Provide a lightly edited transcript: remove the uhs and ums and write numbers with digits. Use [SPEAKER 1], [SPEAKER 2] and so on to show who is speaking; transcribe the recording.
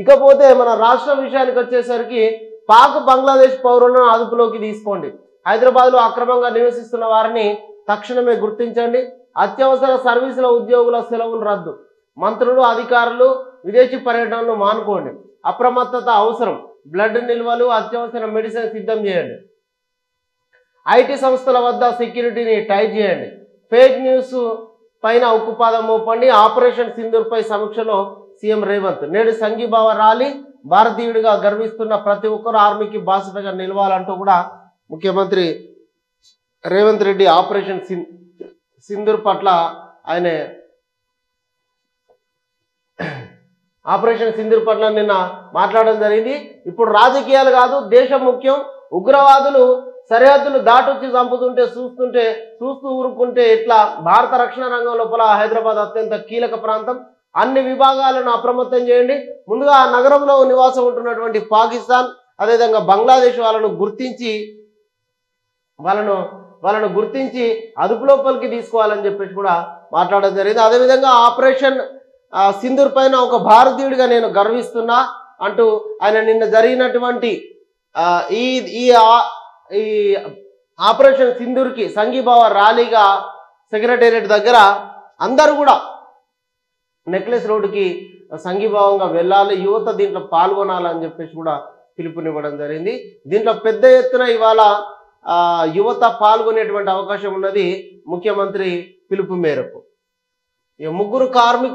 [SPEAKER 1] ఇకపోతే మన రాష్ట్ర విషయానికి వచ్చేసరికి పాక్ బంగ్లాదేశ్ పౌరులను అదుపులోకి తీసుకోండి. హైదరాబాద్లో అక్రమంగా నివసిస్తున్న వారిని తక్షణమే గుర్తించండి. అత్యవసర సర్వీసుల ఉద్యోగుల సెలవులు రద్దు. మంత్రులు అధికారులు విదేశీ పర్యటనలు మానుకోండి. అప్రమత్తత అవసరం. బ్లడ్ నిల్వలు అత్యవసర మెడిసిన్ సిద్ధం చేయండి. ఐటీ సంస్థల వద్ద సెక్యూరిటీని టైట్ చేయండి. ఫేక్ న్యూస్ పైన ఉక్కుపాదం మోపండి. ఆపరేషన్ సింధూర్పై సమీక్షలో సీఎం రేవంత్. నేడు సంఘీభావ ర్యాలీ. భారతీయుడిగా గర్విస్తున్న ప్రతి ఒక్కరూ ఆర్మీకి బాధ్యతగా నిలవాలంటూ కూడా ముఖ్యమంత్రి రేవంత్ రెడ్డి ఆపరేషన్ సింధూర్ పట్ల ఆయన నిన్న మాట్లాడడం జరిగింది. ఇప్పుడు రాజకీయాలు కాదు, దేశం ముఖ్యం. ఉగ్రవాదులు సరిహద్దులు దాటొచ్చి చంపుతుంటే చూస్తూ ఊరుకుంటే ఇట్లా భారత రక్షణ రంగం లోపల హైదరాబాద్ అత్యంత కీలక ప్రాంతం. అన్ని విభాగాలను అప్రమత్తం చేయండి. ముందుగా ఆ నగరంలో నివాసం ఉంటున్నటువంటి పాకిస్తాన్ అదేవిధంగా బంగ్లాదేశ్ వాళ్ళను గుర్తించి అదుపు లోపలికి తీసుకోవాలని చెప్పేసి కూడా మాట్లాడడం జరిగింది. అదేవిధంగా ఆపరేషన్ సింధూర్ పైన ఒక భారతీయుడిగా నేను గర్విస్తున్నా అంటూ ఆయన నిన్న జరిగినటువంటి ఈ ఆపరేషన్ సింధూర్కి సంఘీభావ ర్యాలీగా సెక్రటేరియట్ దగ్గర అందరూ కూడా నెక్లెస్ రోడ్డుకి సంఘీభావంగా వెళ్ళాలి, యువత దీంట్లో పాల్గొనాలని చెప్పేసి కూడా పిలుపునివ్వడం జరిగింది. దీంట్లో పెద్ద ఎత్తున ఇవాళ యువత పాల్గొనేటువంటి అవకాశం ఉన్నది ముఖ్యమంత్రి పిలుపు మేరకు. ముగ్గురు కార్మికులు